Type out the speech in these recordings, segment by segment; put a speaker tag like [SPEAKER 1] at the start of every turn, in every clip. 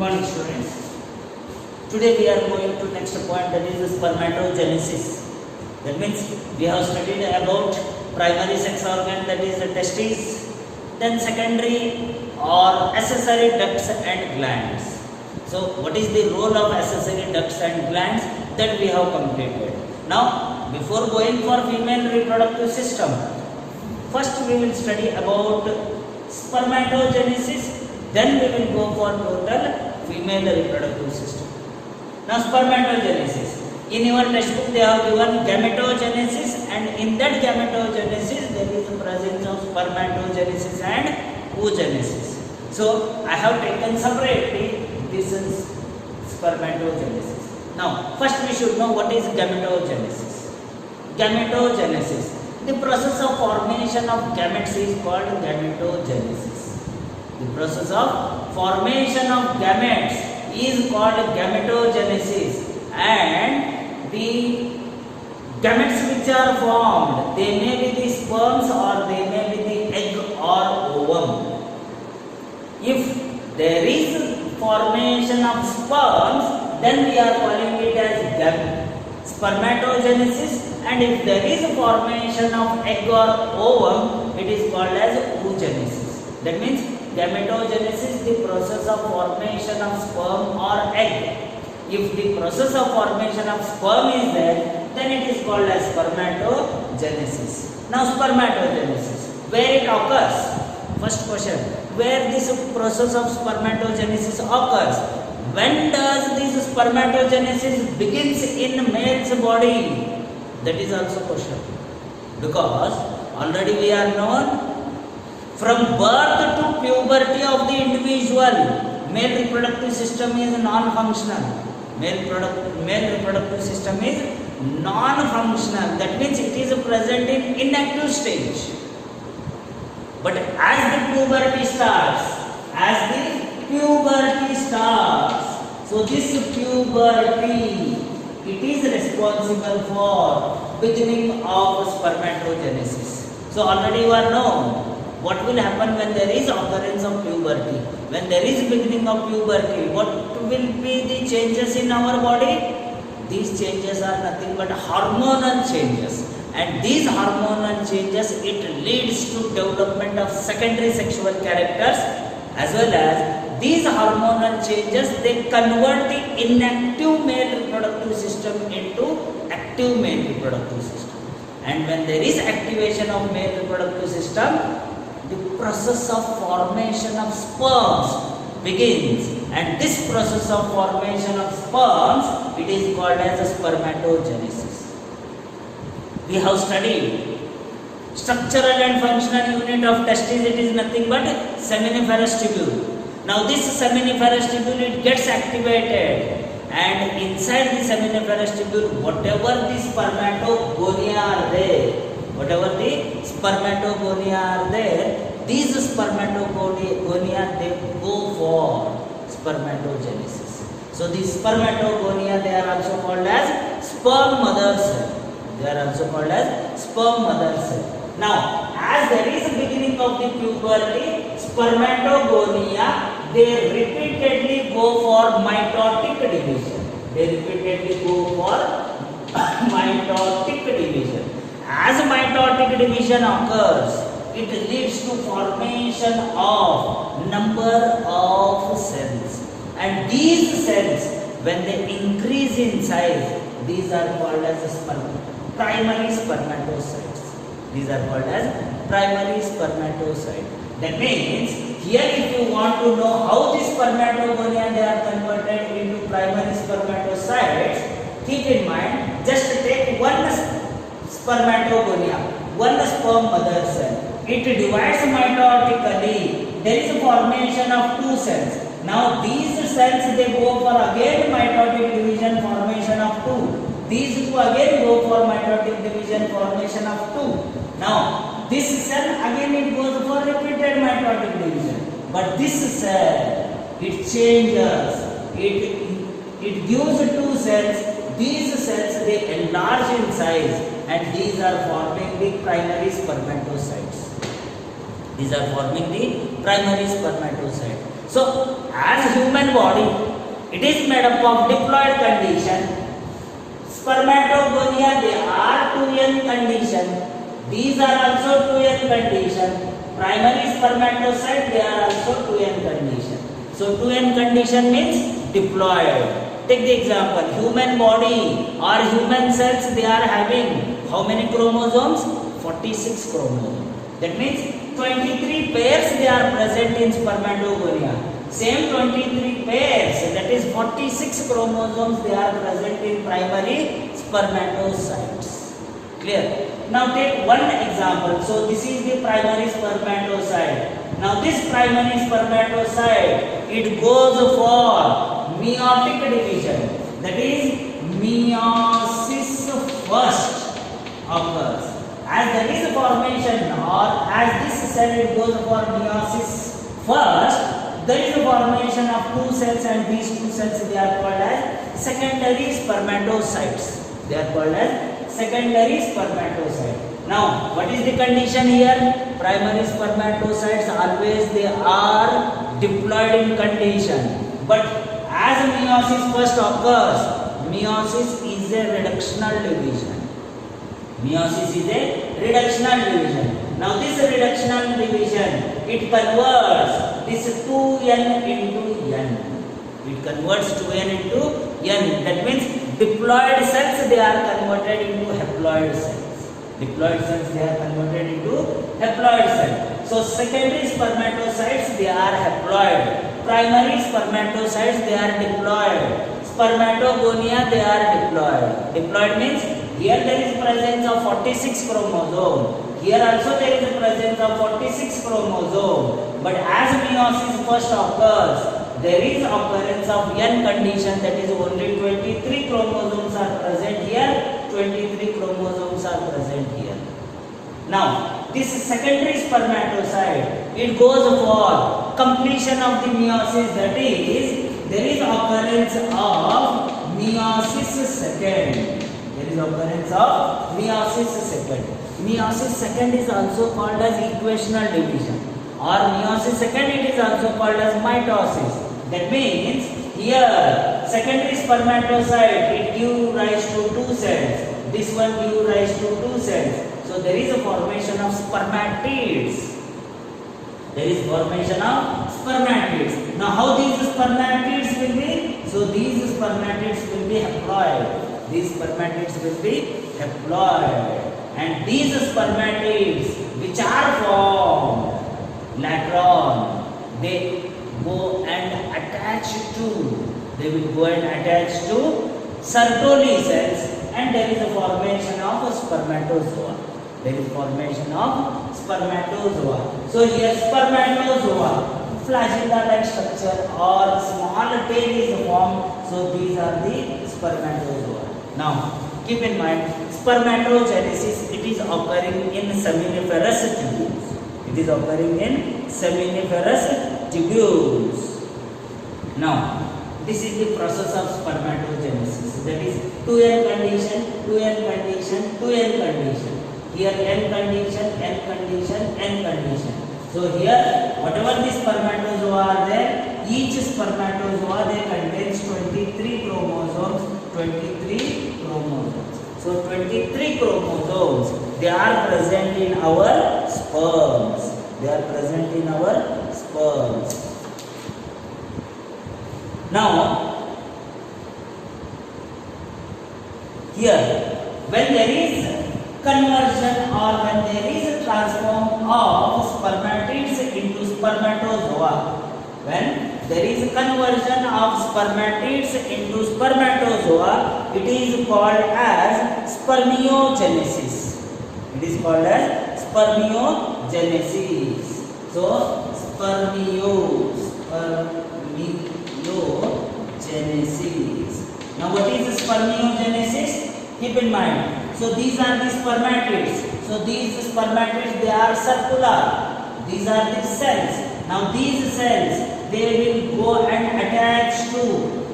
[SPEAKER 1] morning, students. Today we are going to next point, that is spermatogenesis. That means we have studied about primary sex organ, that is the testes, then secondary or accessory ducts and glands. So what is the role of accessory ducts and glands, that we have completed. Now before going for female reproductive system, first we will study about spermatogenesis, then we will go for total female reproductive system. Now spermatogenesis. In your textbook they have given gametogenesis, and in that gametogenesis there is the presence of spermatogenesis and oogenesis. So I have taken separately this is spermatogenesis. Now first we should know what is gametogenesis. Gametogenesis. The process of formation of gametes is called gametogenesis. The process of formation of gametes is called gametogenesis, and the gametes which are formed, they may be the sperms or they may be the egg or ovum. If there is formation of sperms, then we are calling it as spermatogenesis, and if there is a formation of egg or ovum, it is called as oogenesis. That means gametogenesis is the process of formation of sperm or egg. If the process of formation of sperm is there, then it is called as spermatogenesis. Now spermatogenesis, where it occurs? First question, where this process of spermatogenesis occurs? When does this spermatogenesis begins in male's body? That is also question. Because already we are known, from birth to puberty of the individual, male reproductive system is non-functional. Male reproductive system is non-functional. That means it is present in inactive stage. But as the puberty starts, so this puberty, it is responsible for beginning of spermatogenesis. So already you are known what will happen when there is occurrence of puberty. When there is beginning of puberty, what will be the changes in our body? These changes are nothing but hormonal changes. And these hormonal changes, it leads to development of secondary sexual characters, as well as these hormonal changes, they convert the inactive male reproductive system into active male reproductive system. And when there is activation of male reproductive system, the process of formation of sperms begins, and this process of formation of sperms, it is called as spermatogenesis. We have studied structural and functional unit of testes. It is nothing but seminiferous tubule. Now this seminiferous tubule, it gets activated, and inside the seminiferous tubule, whatever the spermatogonia are there, these spermatogonia, they go for spermatogenesis. So these spermatogonia, they are also called as sperm mother cell. Now, as there is a beginning of the puberty, spermatogonia, they repeatedly go for mitotic division. As mitotic division occurs, it leads to formation of number of cells, and these cells, when they increase in size, these are called as primary spermatocytes. That means here, if you want to know how the spermatogonia, they are converted into primary spermatocytes, keep in mind, just take one spermatogonia, one sperm mother cell. It divides mitotically. There is a formation of two cells. Now these cells, they go for again mitotic division, formation of two. These two again go for mitotic division, formation of two. Now this cell again, it goes for repeated mitotic division. But this cell, it changes. It gives two cells. These cells, they enlarge in size, and these are forming the primary spermatocytes. So as human body, it is made up of diploid condition. Spermatogonia, they are 2n condition. These are also 2n condition. Primary spermatocyte, they are also 2n condition. So 2n condition means diploid. Take the example, human body or human cells, they are having how many chromosomes? 46 chromosomes. That means 23 pairs they are present in spermatogonia. Same 23 pairs, that is 46 chromosomes, they are present in primary spermatocytes. Clear? Now take one example. So this is the primary spermatocyte. Now this primary spermatocyte, it goes for meiotic division. That is meiosis first occurs. As there is a formation, or as this cell it goes for meiosis first, there is a formation of two cells, and these two cells they are called as secondary spermatocytes. They are called as secondary spermatocyte. Now, what is the condition here? Primary spermatocytes always they are diploid in condition. But as meiosis first occurs, meiosis is a reductional division. Meiosis is a reductional division. Now this reductional division, it converts this 2n into n. It converts 2n into n. That means diploid cells they are converted into haploid cells. Diploid cells they are converted into haploid cells. So secondary spermatocytes they are haploid. Primary spermatocytes they are diploid. Spermatogonia they are diploid. Diploid means here there is presence of 46 chromosome. Here also there is a presence of 46 chromosome. But as meiosis first occurs, there is occurrence of n condition, that is only 23 chromosomes are present here. 23 chromosomes are present here. Now, this secondary spermatocyte, it goes for completion of the meiosis, that is, there is occurrence of meiosis second. There is occurrence of meiosis second. Meiosis second is also called as equational division, or meiosis second it is also called as mitosis. That means here secondary spermatocyte it gives rise to two cells. This one gives rise to two cells. So there is a formation of spermatids. There is formation of spermatids. Now how these spermatids will be? So these spermatids will be haploid. These spermatids will be haploid. And these spermatids which are formed later on, they go and attach to, they will go and attach to Sertoli cells, and there is a formation of spermatozoa. There is formation of spermatozoa. So here spermatozoa, flagella-like structure or small tail is formed. So these are the spermatozoa. Now keep in mind, spermatogenesis it is occurring in seminiferous tubules. It is occurring in seminiferous tubules. Now this is the process of spermatogenesis. That is 2n condition, 2n condition, 2n condition. Here n condition, n condition, n condition. So here whatever the spermatozoa are there, each spermatozoa they contains 23 chromosomes, 23 chromosomes. So 23 chromosomes they are present in our sperms. They are present in our sperms. Now here when there is conversion or when there is a transform of spermatids into spermatozoa, when there is a conversion of spermatids into spermatozoa, it is called as spermiogenesis. It is called as spermiogenesis. So spermiogenesis. Now what is spermiogenesis? Keep in mind. So these are the spermatids. So these spermatids they are circular. These are the cells. Now these cells they will go and attach to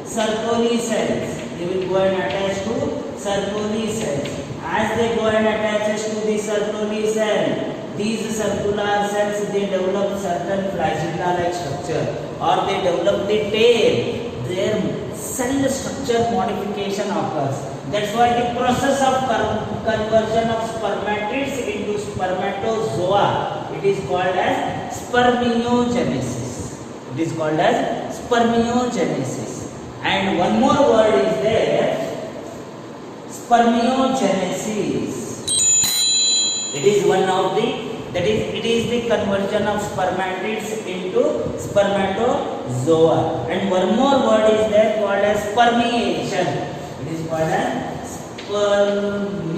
[SPEAKER 1] Sertoli cells. They will go and attach to Sertoli cells. As they go and attach to the Sertoli cell, these circular cells they develop certain flagella-like structure. or they develop the tail, their cell structure modification occurs. That's why the process of conversion of spermatids into spermatozoa, it is called as spermiogenesis. It is called as spermiogenesis. And one more word is there, spermiogenesis. It is one of the, that is, it is the conversion of spermatids into spermatozoa. And one more word is there called as spermiation. It is called as spermiation.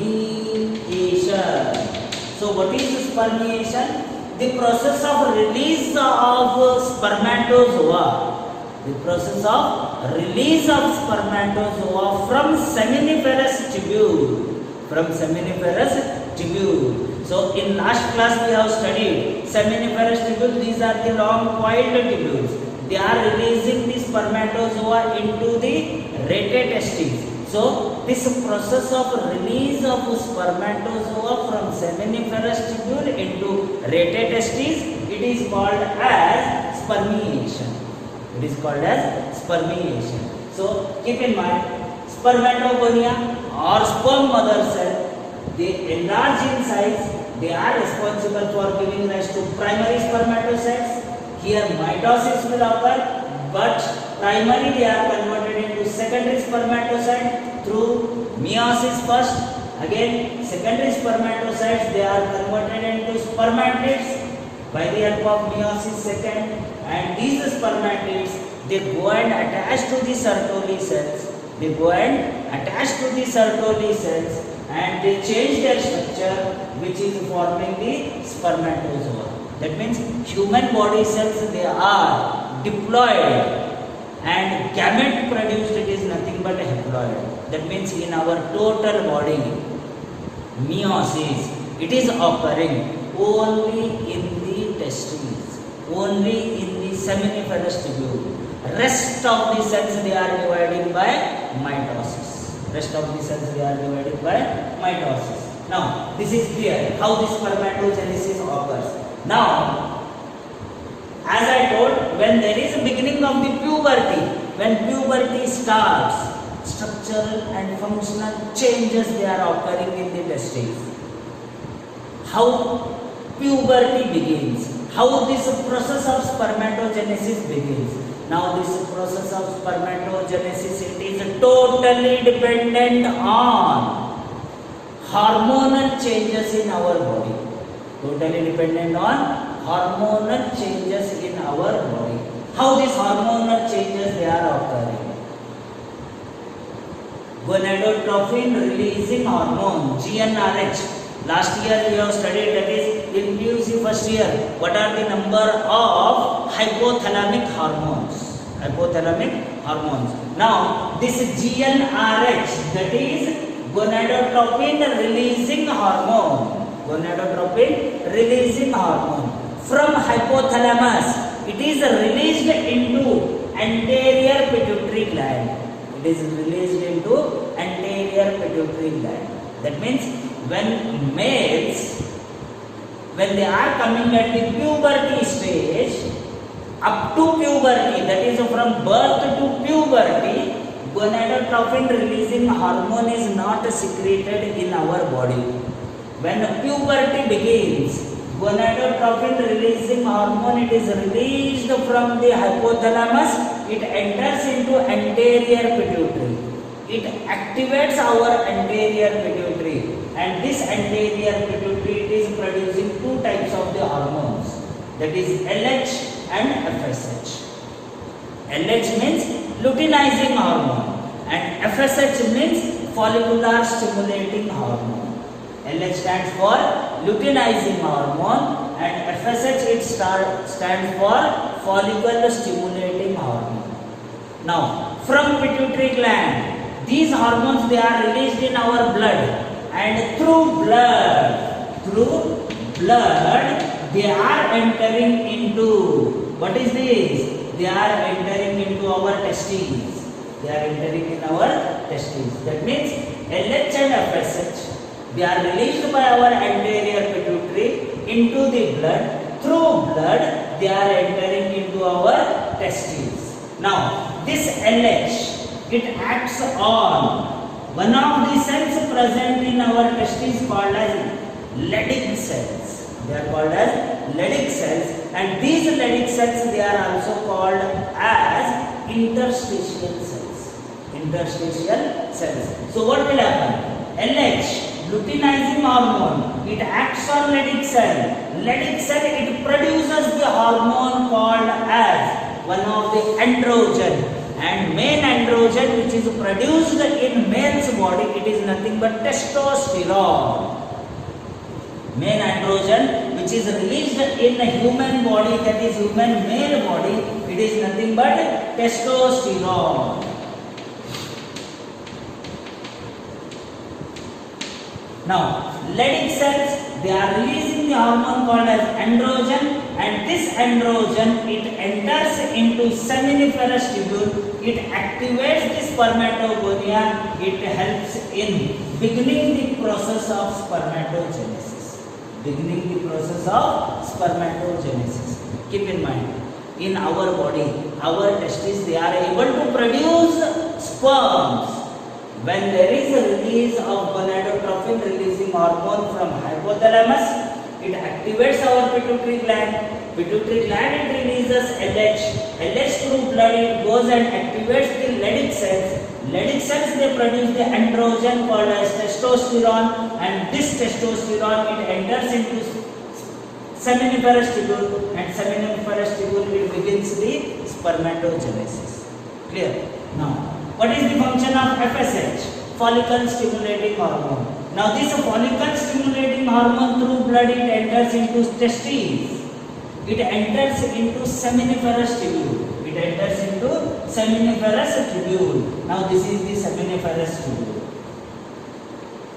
[SPEAKER 1] So what is spermiation? The process of release of spermatozoa. The process of release of spermatozoa from seminiferous tubule. From seminiferous tubule. So in last class we have studied seminiferous tubule. These are the long coiled tubules. They are releasing the spermatozoa into the rete testes. So this process of release of spermatozoa from seminiferous tubule into rete testes, it is called as spermiation. It is called as spermiation. So keep in mind, spermatogonia or sperm mother cell, they enlarge in size. They are responsible for giving rise to primary spermatocytes. Here mitosis will occur, but primarily they are converted into secondary spermatocyte through meiosis first. Again, secondary spermatocytes, they are converted into spermatids by the help of meiosis second. And these spermatids, they go and attach to the Sertoli cells. They go and attach to the Sertoli cells and they change their structure, which is forming the spermatozoa. That means human body cells, they are diploid, and gamete produced, it is nothing but haploid. That means in our total body, meiosis, it is occurring only in the testes, only in the seminiferous tubule. Rest of the cells, they are divided by mitosis. Rest of the cells, they are divided by mitosis. Now, this is clear how this spermatogenesis occurs. Now, as I told, when there is a beginning of the puberty, when puberty starts, structural and functional changes, they are occurring in the testes. How puberty begins, how this process of spermatogenesis begins. Now this process of spermatogenesis, it is totally dependent on hormonal changes in our body. Totally dependent on hormonal changes in our body. How these hormonal changes they are occurring? Gonadotropin releasing hormone, GnRH. Last year we have studied, that is in PUC first year. What are the number of hypothalamic hormones? Hypothalamic hormones. Now this GnRH, that is gonadotropin releasing hormone. Gonadotropin releasing hormone from hypothalamus, it is released into anterior pituitary gland. It is released into anterior pituitary gland. That means when males, when they are coming at the puberty stage, up to puberty, that is from birth to puberty, gonadotropin releasing hormone is not secreted in our body. When puberty begins, gonadotropin releasing hormone, it is released from the hypothalamus, it enters into anterior pituitary. It activates our anterior pituitary, and this anterior pituitary, it is producing two types of the hormones, that is LH and FSH. LH means luteinizing hormone and FSH means follicular stimulating hormone. LH stands for luteinizing hormone and FSH it stands for follicle stimulating hormone. Now, from pituitary gland, these hormones they are released in our blood, and through blood they are entering into, what is this? They are entering into our testes. They are entering in our testes. That means LH and FSH, they are released by our anterior pituitary into the blood. Through blood, they are entering into our testes. Now this LH, it acts on one of the cells present in our testes called as Leydig cells. They are called as Leydig cells, and these Leydig cells, they are also called as interstitial cells. Interstitial cells. So what will happen? LH, luteinizing hormone, it acts on Leydig cell. Leydig cell, it produces the hormone called as one of the androgen, and main androgen which is produced in male's body, it is nothing but testosterone. Main androgen which is released in a human body, that is human male body, it is nothing but testosterone. Now Leydig cells, they are releasing the hormone called as androgen, and this androgen, it enters into seminiferous tubule, it activates the spermatogonia, it helps in beginning the process of spermatogenesis. Beginning the process of spermatogenesis. Keep in mind, in our body, our testes, they are able to produce sperms. When there is a release of gonadotropin releasing hormone from hypothalamus, it activates our pituitary gland. Pituitary gland, it releases LH. LH through blood, it goes and activates the Leydig cells. Leydig cells, they produce the androgen called as testosterone, and this testosterone, it enters into seminiferous tubule, and seminiferous tubule, it begins the spermatogenesis. Clear? Now, what is the function of FSH? Follicle stimulating hormone. Now this follicle stimulating hormone through blood, it enters into testes. It enters into seminiferous tubule. It enters into seminiferous tubule. Now this is the seminiferous tubule.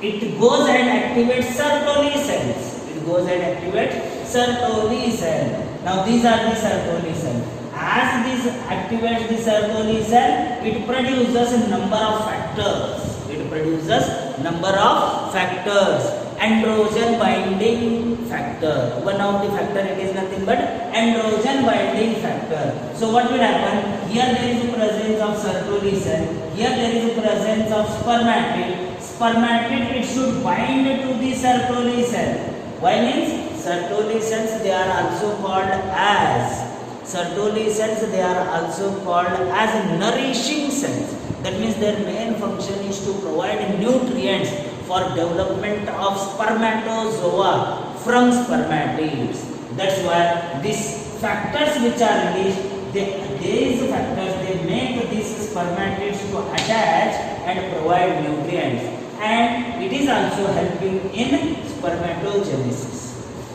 [SPEAKER 1] It goes and activates Sertoli cells. It goes and activates Sertoli cell. Now these are the Sertoli cells. As this activates the Sertoli cell, it produces a number of factors. It produces number of factors. Androgen binding factor. One of the factor, it is nothing but androgen binding factor. So what will happen? Here there is a presence of Sertoli cell. Here there is a presence of spermatid. Spermatid, it should bind to the Sertoli cell. Why means? Sertoli cells, they are also called as Sertoli cells, they are also called as nourishing cells. That means their main function is to provide nutrients for development of spermatozoa from spermatids. That's why these factors which are released, these factors, they make these spermatids to attach and provide nutrients. And it is also helping in spermatogenesis.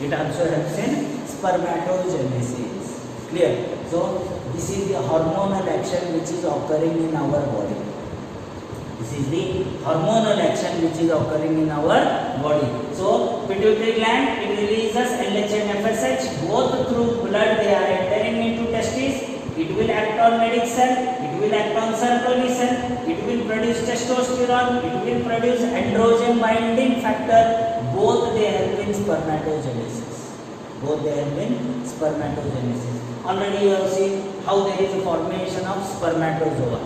[SPEAKER 1] It also helps in spermatogenesis. Clear? So this is the hormonal action which is occurring in our body. This is the hormonal action which is occurring in our body. So pituitary gland, it releases LH and FSH, both through blood, they are entering into testes. It will act on Leydig cell, it will act on Sertoli cell, it will produce testosterone, it will produce androgen binding factor. Both they help in spermatogenesis. Both they help in spermatogenesis. Already you have seen how there is a formation of spermatozoa.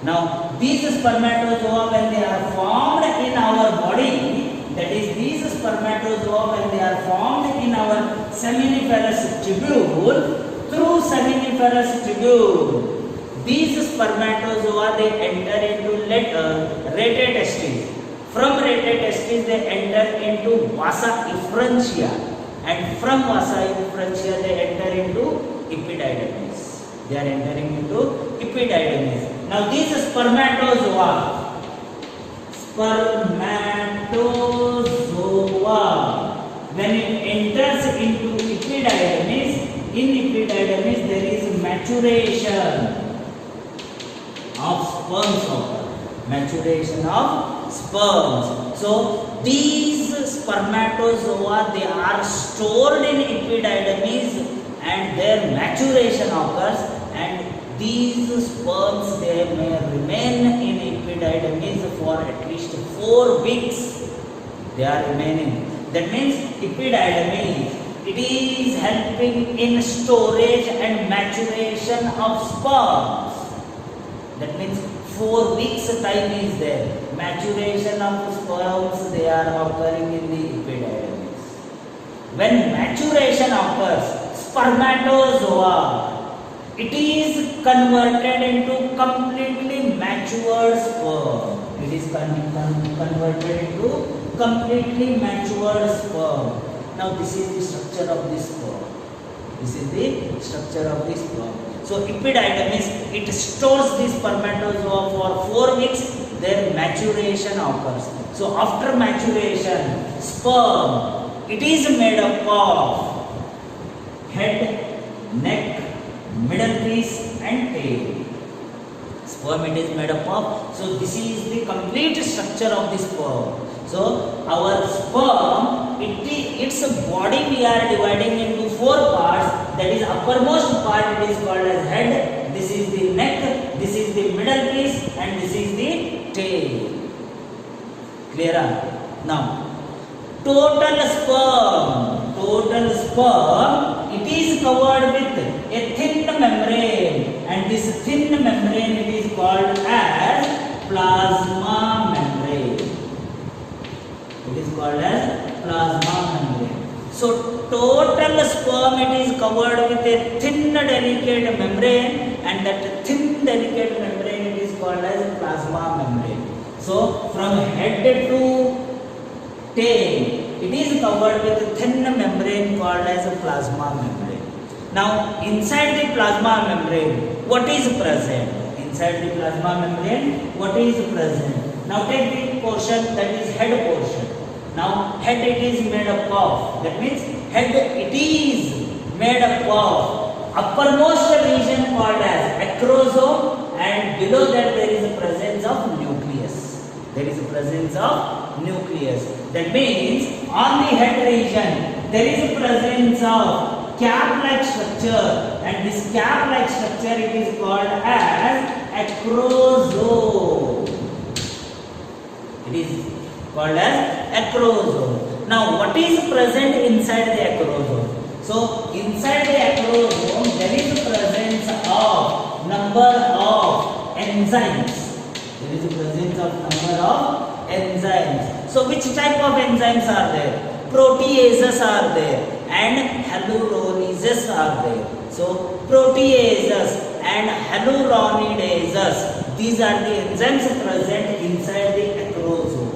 [SPEAKER 1] Now these spermatozoa, when they are formed in our body, that is these spermatozoa, when they are formed in our seminiferous tubule, through seminiferous tubule, these spermatozoa, they enter into rete testes. From rete testes, they enter into vasa efferentia, and from vasa efferentia, they enter into epididymis. They are entering into epididymis. Now these spermatozoa, when it enters into epididymis, in epididymis there is maturation of sperms. Maturation of sperms. So these spermatozoa, they are stored in epididymis, and their maturation occurs, and these sperms, they may remain in epididymis for at least 4 weeks. They are remaining. That means epididymis, it is helping in storage and maturation of sperms. That means 4 weeks time is there. Maturation of sperms, they are occurring in the epididymis. When maturation occurs, spermatozoa, it is converted into completely matured sperm. It is converted into completely matured sperm. Now this is the structure of this sperm. This is the structure of this sperm. So epididymis, it stores this spermatozoa for 4 weeks, then maturation occurs. So after maturation, sperm, it is made up of head, neck, middle piece and tail. Sperm it is made up of. So this is the complete structure of the sperm. So our sperm, its body we are dividing into 4 parts. That is uppermost part, it is called as head. This is the neck. This is the middle piece and this is the tail. Clear? Now total sperm, it is covered with a thin membrane, and this thin membrane it is called as plasma membrane. It is called as plasma membrane. So total sperm, it is covered with a thin delicate membrane, and that thin delicate membrane it is called as plasma membrane. So from head to tail, it is covered with a thin membrane called as a plasma membrane. Now inside the plasma membrane, what is present? Inside the plasma membrane, what is present? Now take the portion that is head portion. Now head it is made up of, that means head it is made up of uppermost region called as acrosome, and below that there is a presence of nucleus. There is a presence of nucleus. That means on the head region there is a presence of cap-like structure, and this cap-like structure it is called as acrosome. It is called as acrosome. Now what is present inside the acrosome? So inside the acrosome there is a presence of number of enzymes. There is a presence of number of enzymes. So which type of enzymes are there? Proteases are there and hyaluronidases are there. So proteases and hyaluronidases, these are the enzymes present inside the acrosome.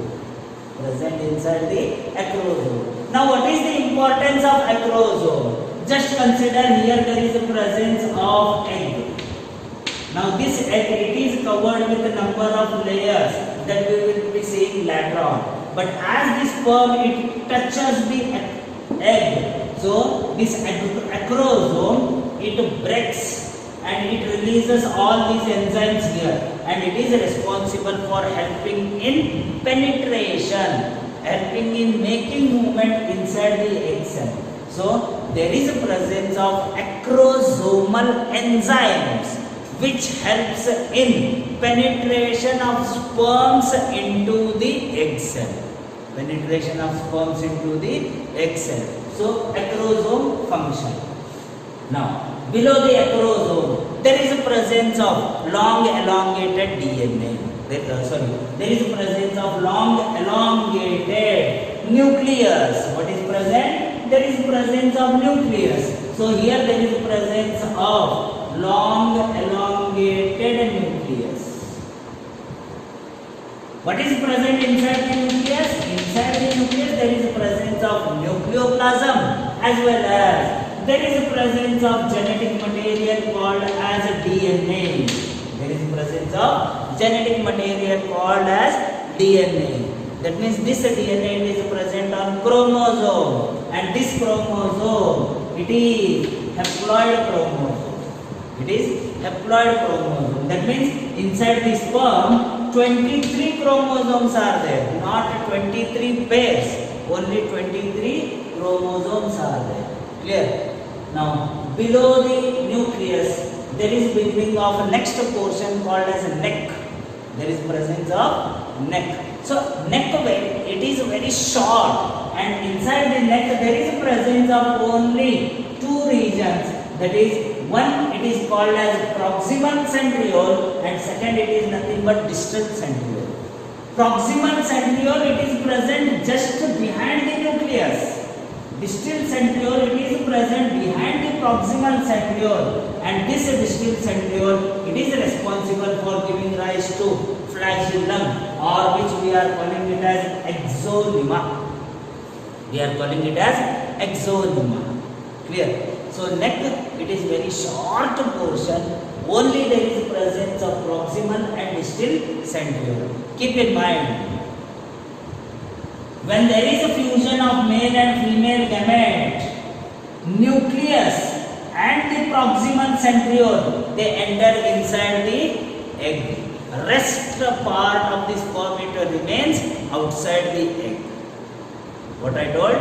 [SPEAKER 1] Now what is the importance of acrosome? Just consider here there is a presence of egg. Now this egg it is covered with a number of layers that we will be seeing later on. But as this sperm it touches the egg, so this acrosome it breaks and it releases all these enzymes here, and it is responsible for helping in penetration, helping in making movement inside the egg cell. So there is a presence of acrosomal enzymes which helps in penetration of sperms into the egg cell. Penetration of sperms into the egg cell. So acrosome function. Now below the acrosome there is a presence of long elongated DNA. There is a presence of long elongated nucleus. What is present? There is presence of nucleus. So here there is presence of long elongated nucleus. What is present inside the nucleus? Inside the nucleus there is a presence of nucleoplasm, as well as there is a presence of genetic material called as DNA. There is a presence of genetic material called as DNA. That means this DNA is present on chromosome, and this chromosome it is haploid chromosome. It is haploid chromosome. That means inside the sperm 23 chromosomes are there, not 23 pairs. Only 23 chromosomes are there. Clear? Now below the nucleus there is beginning of next portion called as neck. There is presence of neck. So neck, it is very short, and inside the neck there is a presence of only two regions. That is, one it is called as proximal centriole, and second it is nothing but distal centriole. Proximal centriole, it is present just behind the nucleus. Distal centriole, it is present behind the proximal centriole, and this distal centriole, it is responsible for giving rise to flagellum, or which we are calling it as axonema. We are calling it as axonema. Clear? So neck, it is very short portion. Only there is presence of proximal and distal centriole. Keep in mind, when there is a fusion of male and female gamete, nucleus and the proximal centriole, they enter inside the egg. Rest part of the sperm, it remains outside the egg. What I told?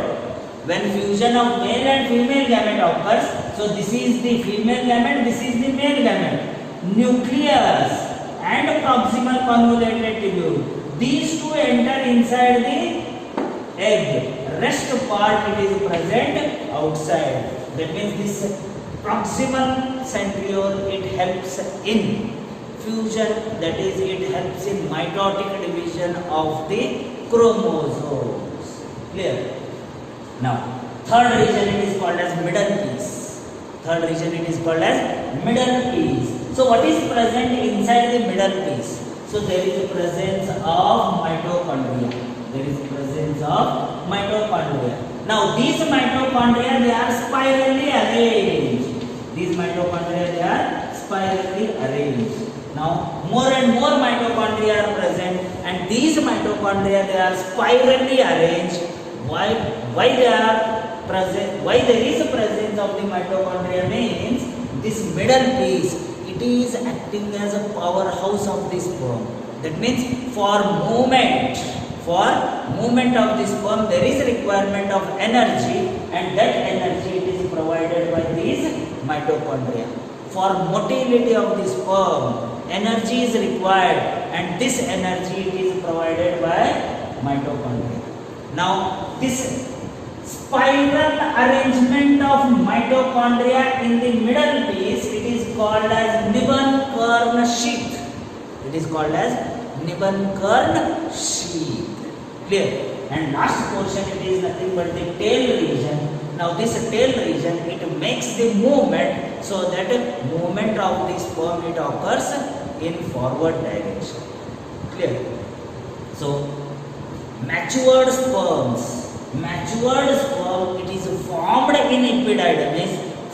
[SPEAKER 1] When fusion of male and female gamete occurs, so this is the female gamete, this is the male gamete. Nucleus and proximal convoluted tubule, these two enter inside the egg. Rest part, it is present outside. That means this proximal centriole, it helps in fusion, that is, it helps in mitotic division of the chromosomes. Clear? Now, third region, it is called as middle piece. Third region, it is called as middle piece. So, what is present inside the middle piece? So, there is a presence of mitochondria. There is a presence of mitochondria. Now, these mitochondria, they are spirally arranged. These mitochondria, they are spirally arranged. Now, more and more mitochondria are present, and these mitochondria, they are spirally arranged. Why they are present? Why there is a presence of the mitochondria means this middle piece, it is acting as a powerhouse of the sperm. That means for movement of the sperm, there is a requirement of energy, and that energy, it is provided by these mitochondria. For motility of the sperm, energy is required, and this energy, it is provided by mitochondria. Now, this spiral arrangement of mitochondria in the middle piece, it is called as Nebenkern sheath. It is called as Nebenkern sheath. Clear? And last portion, it is nothing but the tail region. Now, this tail region, it makes the movement, so that movement of the sperm, it occurs in forward direction. Clear? So, matured sperm, it is formed in epididymis.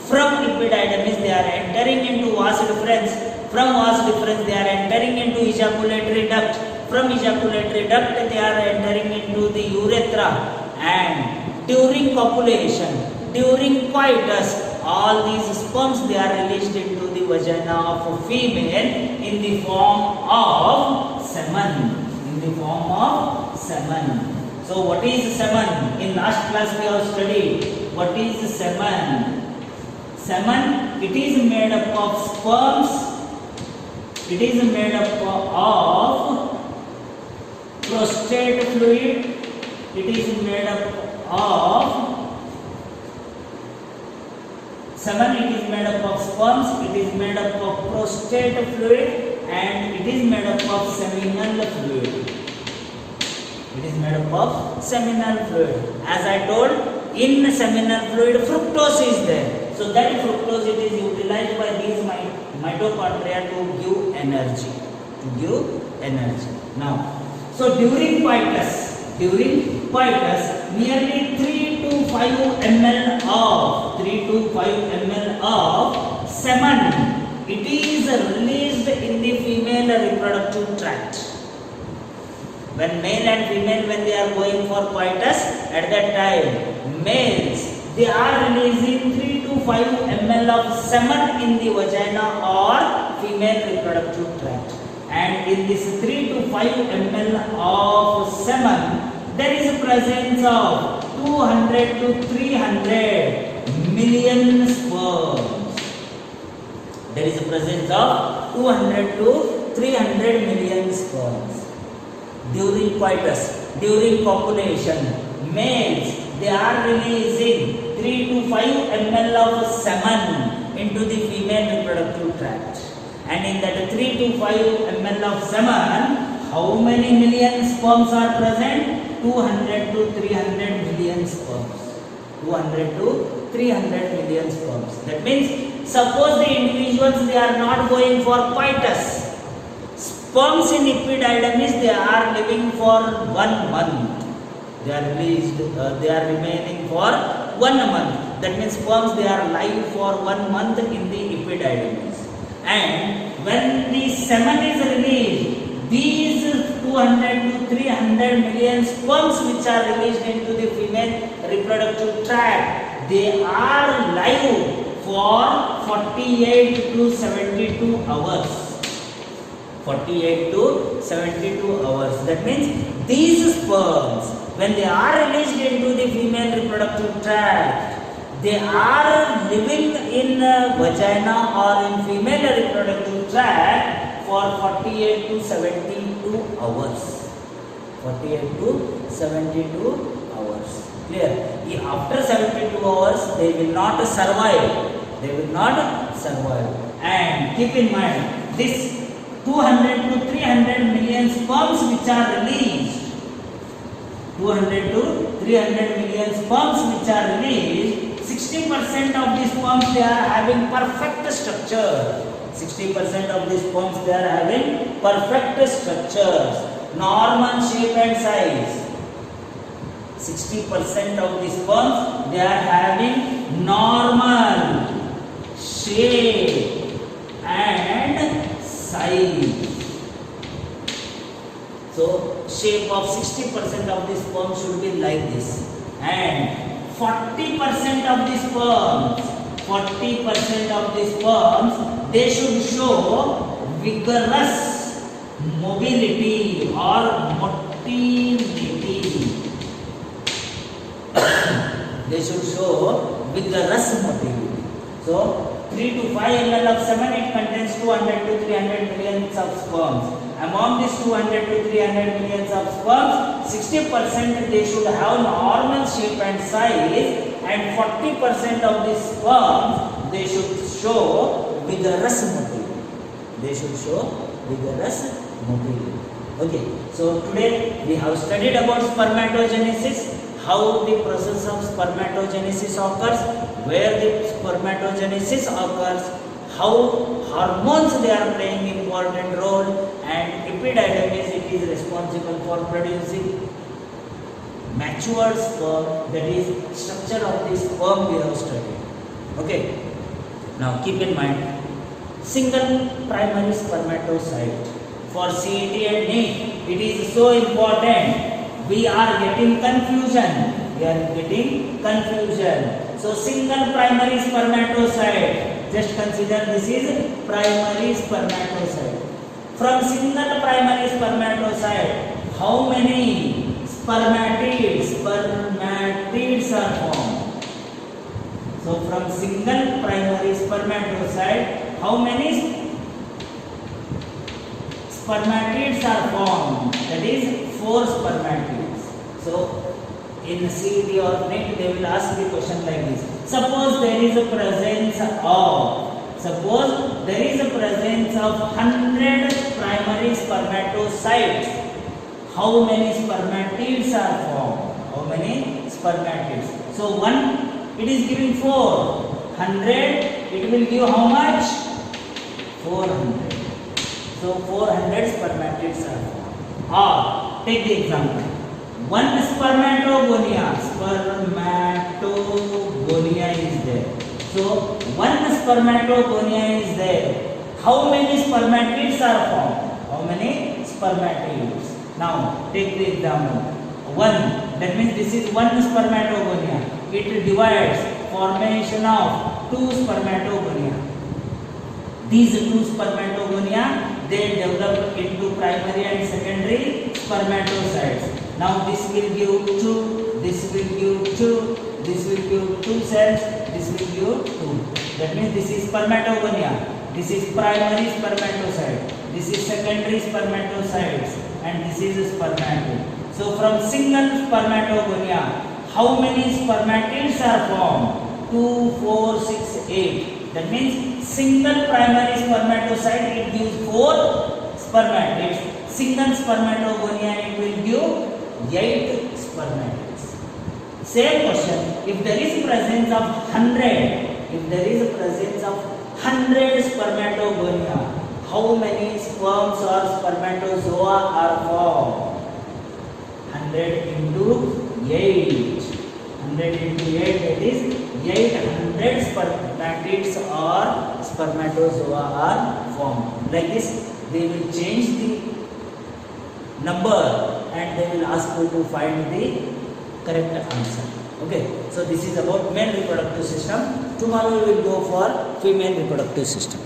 [SPEAKER 1] From epididymis, they are entering into vas deferens. From vas deferens, they are entering into ejaculatory duct. From ejaculatory duct, they are entering into the urethra. And during copulation, during coitus, all these sperms, they are released into the vagina of a female in the form of semen. So what is semen? In last class we have studied what is semen. Semen, it is made up of sperms. It is made up of prostate fluid. It is made up of semen. It is made up of sperms. It is made up of prostate fluid, and it is made up of seminal fluid. It is made up of seminal fluid. As I told, in seminal fluid, fructose is there. So that fructose, it is utilized by these mitochondria to give energy. Now, so during coitus, nearly 3 to 5 ml of semen, it is released in the female reproductive tract. When male and female, when they are going for coitus, at that time, males, they are releasing 3 to 5 ml of semen in the vagina or female reproductive tract. And in this 3 to 5 ml of semen, there is a presence of 200 to 300 million sperms. There is a presence of 200 to 300 million sperms. during coitus, during copulation, males, they are releasing 3 to 5 ml of semen into the female reproductive tract. And in that 3 to 5 ml of semen, how many million sperms are present? 200 to 300 million sperms. 200 to 300 million sperms. That means, suppose the individuals, they are not going for coitus. Sperms in epididymis, they are living for 1 month. They are released, they are remaining for 1 month. That means sperms, they are live for 1 month in the epididymis. And when the semen is released, these 200 to 300 million sperms which are released into the female reproductive tract, they are live for 48 to 72 hours. 48 to 72 hours. That means these sperms, when they are released into the female reproductive tract, they are living in vagina or in female reproductive tract for 48 to 72 hours. 48 to 72 hours. Clear? After 72 hours, they will not survive. They will not survive. And keep in mind, this 200 to 300 million sperms which are released, 200 to 300 million sperms which are released, 60% of these sperms, they are having perfect structure. 60% of these sperms, they are having perfect structures, normal shape and size. 60% of these sperms, they are having normal shape and size. So, shape of 60% of the sperm should be like this. And 40% of the sperms, 40% of the sperms, they should show vigorous mobility or motility. They should show vigorous motility. So, 3 to 5 ml of semen, it contains 200 to 300 million of sperms. Among these 200 to 300 million of sperms, 60% they should have normal shape and size, and 40% of these sperms, they should show vigorous motility. They should show vigorous motility. Okay, so today we have studied about spermatogenesis, how the process of spermatogenesis occurs, where the spermatogenesis occurs, how hormones they are playing important role, and epididymis, it is responsible for producing mature sperm, that is structure of the sperm we have studied. Okay, now keep in mind, single primary spermatocyte for CET and NEET, it is so important. We are getting confusion. So single primary spermatocyte, just consider this is primary spermatocyte. From single primary spermatocyte, how many spermatids are formed? So from single primary spermatocyte, how many spermatids are formed? That is 4 spermatids. So in CET or NEET, they will ask the question like this. Suppose there is a presence of 100 primary spermatocytes. How many spermatids are formed? How many spermatids? So 1, it is giving 4. 100, it will give how much? 400. So 400 spermatids are formed. Or take the example. 1 spermatogonia is there. So 1 spermatogonia is there. How many spermatids are formed? How many spermatids? Now take the example. 1. That means this is 1 spermatogonia. It divides, formation of 2 spermatogonia. These 2 spermatogonia, they develop into primary and secondary spermatocytes. Now this will give 2, this will give 2, this will give 2 cells, this will give 2. That means this is spermatogonia. This is primary spermatocyte. This is secondary spermatocytes. and this is spermatid. So from single spermatogonia, how many spermatids are formed? 2, 4, 6, 8. That means single primary spermatocyte it gives 4 spermatids. Single spermatogonia it will give 8 spermatids. Same question, if there is presence of 100, if there is a presence of 100 spermatogonia, how many sperms or spermatozoa are formed? 100 into 8. 100 into 8, that is 800 spermatids or spermatozoa are formed. Like this, they will change the number and they will ask you to find the correct answer. Okay, so this is about male reproductive system. Tomorrow we will go for female reproductive system.